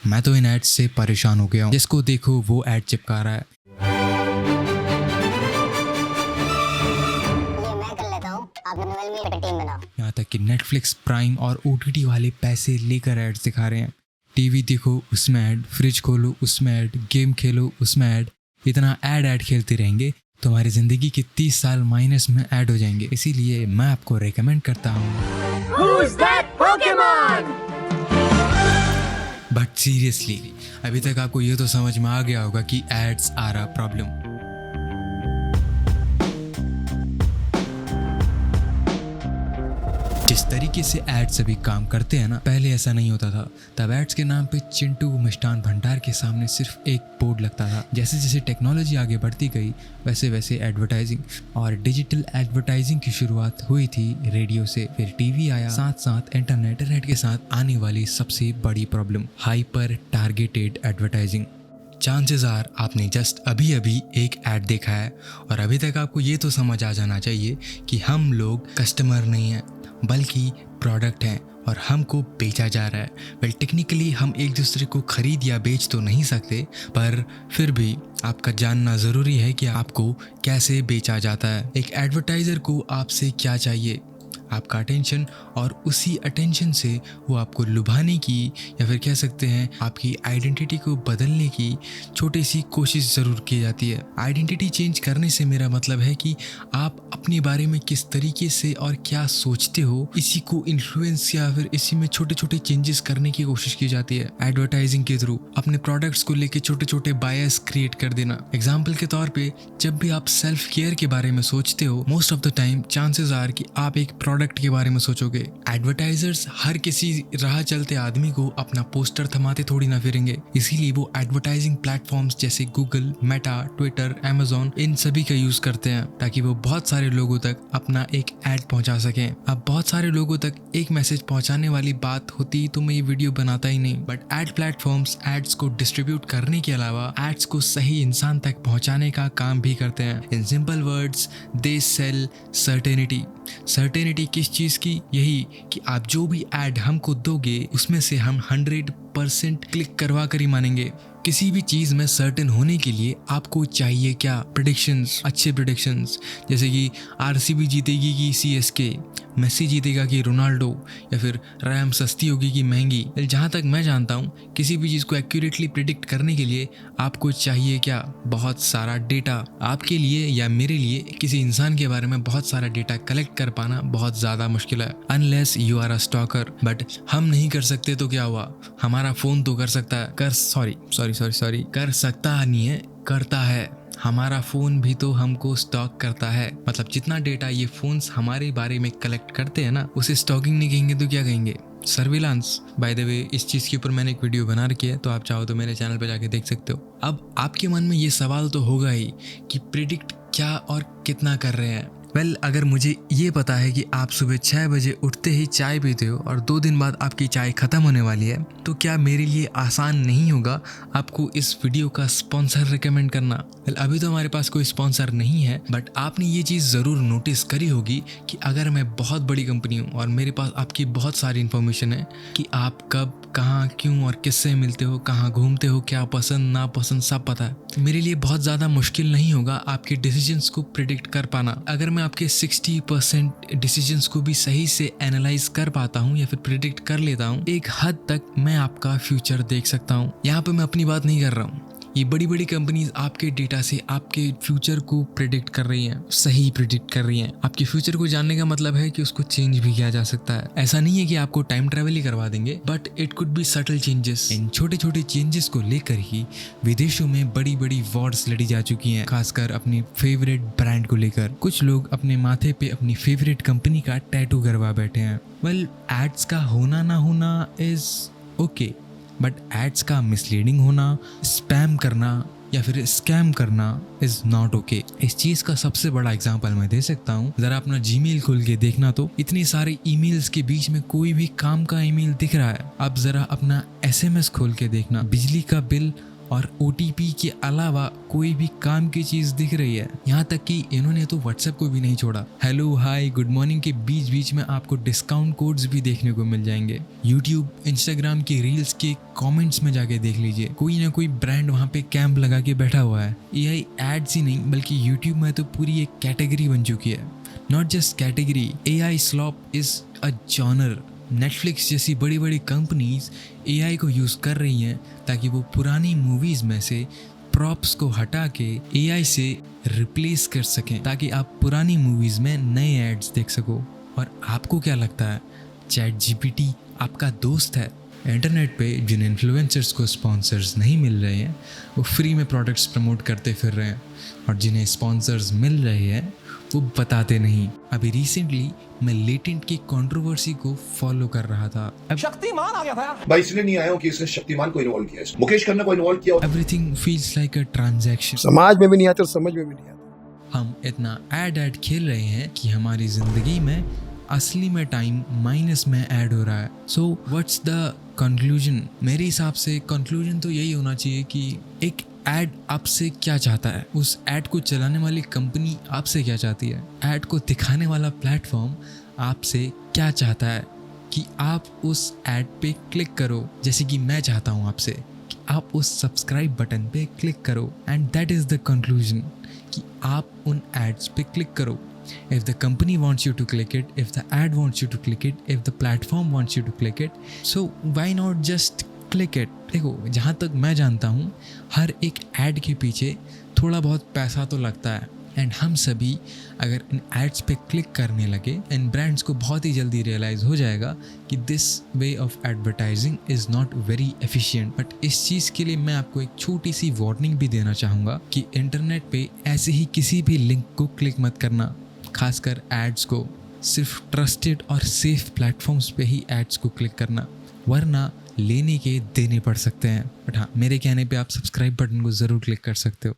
मैं तो इन एड्स से परेशान हो गया हूँ। जिसको देखो वो एड चिपका रहा है। ये मैं कर लेता हूँ, आप नोवेल में टीम बनाओ। यहाँ तक कि नेटफ्लिक्स, प्राइम और OTT वाले पैसे लेकर एड्स दिखा रहे हैं। टीवी देखो उसमें ऐड, फ्रिज खोलो उसमें ऐड, गेम खेलो उसमें ऐड। इतना ऐड खेलते रहेंगे तो हमारी ज़िंदगी के 30 साल माइनस में ऐड हो जाएंगे। इसीलिए मैं आपको रेकमेंड करता हूँ, बट सीरियसली अभी तक आपको ये तो समझ में आ गया होगा कि एड्स आर अ प्रॉब्लम। जिस तरीके से एड्स अभी काम करते हैं ना, पहले ऐसा नहीं होता था। तब एड्स के नाम पे चिंटू मिष्ठान भंडार के सामने सिर्फ एक बोर्ड लगता था। जैसे जैसे टेक्नोलॉजी आगे बढ़ती गई वैसे वैसे एडवर्टाइजिंग और डिजिटल एडवर्टाइजिंग की शुरुआत हुई थी रेडियो से। फिर टीवी आया, साथ साथ इंटरनेट के साथ आने वाली सबसे बड़ी problem, hyper targeted advertising. Chances are आपने जस्ट अभी अभी एक ऐड देखा है और अभी तक आपको ये तो समझ आ जाना चाहिए कि हम लोग कस्टमर नहीं हैं बल्कि प्रोडक्ट हैं और हमको बेचा जा रहा है। वेल टेक्निकली हम एक दूसरे को खरीद या बेच तो नहीं सकते, पर फिर भी आपका जानना ज़रूरी है कि आपको कैसे बेचा जाता है। एक एडवर्टाइज़र को आपसे क्या चाहिए? आपका अटेंशन, और उसी अटेंशन से वो आपको लुभाने की या फिर कह सकते हैं आपकी आइडेंटिटी को बदलने की छोटी सी कोशिश ज़रूर की जाती है। आइडेंटिटी चेंज करने से मेरा मतलब है कि आप अपने बारे में किस तरीके से और क्या सोचते हो, इसी को इन्फ्लुएंस या फिर इसी में छोटे छोटे चेंजेस करने की कोशिश की जाती है एडवर्टाइजिंग के थ्रू। अपने प्रोडक्ट्स को लेके छोटे छोटे बायस क्रिएट कर देना। एग्जाम्पल के तौर पे जब भी आप सेल्फ केयर के बारे में सोचते हो, most of the time chances are कि आप एक प्रोडक्ट के बारे में सोचोगे। एडवर्टाइजर्स हर किसी राह चलते आदमी को अपना पोस्टर थमाते थोड़ी ना फिरेंगे, इसीलिए वो एडवर्टाइजिंग प्लेटफॉर्म्स जैसे गूगल, मेटा, ट्विटर, अमेजॉन, इन सभी का यूज करते हैं ताकि वो बहुत सारे लोगों तक अपना एक ऐड पहुंचा सकें। अब बहुत सारे लोगों तक एक मैसेज पहुंचाने वाली बात होती तो मैं ये वीडियो बनाता ही नहीं, बट एड प्लेटफॉर्म्स एड्स को डिस्ट्रीब्यूट करने के अलावा एड्स को सही इंसान तक पहुंचाने का काम भी करते हैं। In simple words, they sell certainty. Certainty किस चीज़ की? यही कि आप जो भी ऐड हमको दोगे उसमें से हम 100% क्लिक करवा कर ही मानेंगे। किसी भी चीज़ में सर्टेन होने के लिए आपको चाहिए क्या? प्रेडिक्शंस, अच्छे प्रेडिक्शंस, जैसे कि RCB जीतेगी कि CSK, मेसी जीतेगा कि रोनाल्डो, या फिर रैम सस्ती होगी कि महंगी। जहाँ तक मैं जानता हूँ किसी भी चीज़ को एक्यूरेटली प्रिडिक्ट करने के लिए आपको चाहिए क्या? बहुत सारा डेटा। आपके लिए या मेरे लिए किसी इंसान के बारे में बहुत सारा डेटा कलेक्ट कर पाना बहुत ज़्यादा मुश्किल है, unless you are a stalker. But हम नहीं कर सकते तो क्या हुआ, हमारा फ़ोन तो कर सकता है। कर सकता नहीं है, करता है। हमारा फ़ोन भी तो हमको स्टॉक करता है। मतलब जितना डेटा ये फ़ोन्स हमारे बारे में कलेक्ट करते हैं ना, उसे स्टॉकिंग नहीं कहेंगे तो क्या कहेंगे? सर्विलांस। बाय द वे इस चीज़ के ऊपर मैंने एक वीडियो बना रखी है, तो आप चाहो तो मेरे चैनल पे जाके देख सकते हो। अब आपके मन में ये सवाल तो होगा ही कि प्रिडिक्ट क्या और कितना कर रहे हैं। वेल अगर मुझे ये पता है कि आप सुबह 6 बजे उठते ही चाय पीते हो और 2 दिन बाद आपकी चाय ख़त्म होने वाली है, तो क्या मेरे लिए आसान नहीं होगा आपको इस वीडियो का स्पॉन्सर रिकमेंड करना? वेल अभी तो हमारे पास कोई स्पॉन्सर नहीं है, बट आपने ये चीज़ ज़रूर नोटिस करी होगी कि अगर मैं बहुत बड़ी कंपनी हूँ और मेरे पास आपकी बहुत सारी इन्फॉर्मेशन है कि आप कब, कहाँ, क्यों और किससे मिलते हो, कहाँ घूमते हो, क्या पसंद नापसंद सब पता है, मेरे लिए बहुत ज़्यादा मुश्किल नहीं होगा आपके डिसीजंस को प्रिडिक्ट कर पाना। अगर मैं आपके 60% डिसीजंस को भी सही से एनालाइज कर पाता हूँ या फिर प्रिडिक्ट कर लेता हूँ, एक हद तक मैं आपका फ्यूचर देख सकता हूँ। यहाँ पे मैं अपनी बात नहीं कर रहा हूँ, ये बड़ी बड़ी कंपनीज आपके डेटा से आपके फ्यूचर को प्रिडिक्ट कर रही हैं, सही प्रिडिक्ट कर रही हैं। आपके फ्यूचर को जानने का मतलब है कि उसको चेंज भी किया जा सकता है। ऐसा नहीं है कि आपको टाइम ट्रैवल ही करवा देंगे, but it could be subtle changes. इन छोटे छोटे चेंजेस को लेकर ही विदेशों में बड़ी बड़ी वॉर्स लड़ी जा चुकी हैं, खासकर अपनी फेवरेट ब्रांड को लेकर। कुछ लोग अपने माथे पे अपनी फेवरेट कंपनी का टैटू करवा बैठे हैं। वेल एड्स का होना ना होना इज ओके, बट एड्स का मिसलीडिंग होना, स्पैम करना या फिर स्कैम करना इज नॉट ओके। इस चीज का सबसे बड़ा एग्जांपल मैं दे सकता हूँ। जरा अपना जीमेल खोल के देखना, तो इतने सारे ईमेल्स के बीच में कोई भी काम का ईमेल दिख रहा है। अब जरा अपना SMS खोल के देखना, बिजली का बिल और OTP के अलावा कोई भी काम की चीज़ दिख रही है। यहाँ तक कि इन्होंने तो WhatsApp को भी नहीं छोड़ा। हेलो, हाय, गुड मॉर्निंग के बीच बीच में आपको डिस्काउंट कोड्स भी देखने को मिल जाएंगे। YouTube, Instagram की रील्स के कमेंट्स में जाके देख लीजिए, कोई ना कोई ब्रांड वहाँ पे कैंप लगा के बैठा हुआ है। AI एड्स ही नहीं बल्कि YouTube में तो पूरी एक कैटेगरी बन चुकी है। Not just category, AI slope is a genre. Netflix जैसी बड़ी बड़ी कंपनीज AI को यूज़ कर रही हैं ताकि वो पुरानी मूवीज़ में से प्रॉप्स को हटा के AI से रिप्लेस कर सकें, ताकि आप पुरानी मूवीज़ में नए एड्स देख सको। और आपको क्या लगता है, ChatGPT आपका दोस्त है? इंटरनेट पे जिन इन्फ्लुएंसर्स को स्पॉन्सर्स नहीं मिल रहे हैं वो फ्री में प्रोडक्ट्स प्रमोट करते फिर रहे हैं, और जिन्हें स्पॉन्सर्स मिल रहे हैं वो बताते नहीं। अभी रिसेंटली मैं लेटेंट की कंट्रोवर्सी को फॉलो कर रहा था। शक्तिमान आ गया था यार। भाई इसलिए नहीं आया हूँ कि इसने शक्तिमान को इन्वॉल्व किया है, मुकेश खन्ना को इन्वॉल्व किया। Everything feels like a transaction. समाज में भी नहीं आते और समझ में भी नहीं आता। हम इतना ऐड खेल रहे हैं कि हमारी जिंदगी में असली में टाइम माइनस में ऐड हो रहा है। So what's the conclusion? मेरे हिसाब से कंक्लूजन तो यही होना चाहिए कि एक ऐड आपसे क्या चाहता है, उस ऐड को चलाने वाली कंपनी आपसे क्या चाहती है, ऐड को दिखाने वाला प्लेटफॉर्म आपसे क्या चाहता है कि आप उस ऐड पे क्लिक करो। जैसे कि मैं चाहता हूँ आपसे कि आप उस सब्सक्राइब बटन पे क्लिक करो, and that is the conclusion कि आप उन एड्स पे क्लिक करो। If the company wants you to click it, if the ad wants you to click it, if the platform wants you to click it, so why not just click it? देखो, जहाँ तक मैं जानता हूँ हर एक add के पीछे थोड़ा बहुत पैसा तो लगता है, एंड हम सभी अगर इन एड्स पे क्लिक करने लगे, इन ब्रांड्स को बहुत ही जल्दी रियलाइज़ हो जाएगा कि this way of advertising is not very efficient. But इस चीज़ के लिए मैं आपको एक छोटी सी वार्निंग भी देना चाहूँगा कि इंटरनेट पे ऐसे ही किसी भी लिंक को क्लिक मत करना, खासकर एड्स को। सिर्फ ट्रस्टेड और सेफ प्लेटफॉर्म्स पे ही एड्स को क्लिक करना, वरना लेने के देने पड़ सकते हैं। बट हाँ, मेरे कहने पे आप सब्सक्राइब बटन को ज़रूर क्लिक कर सकते हो।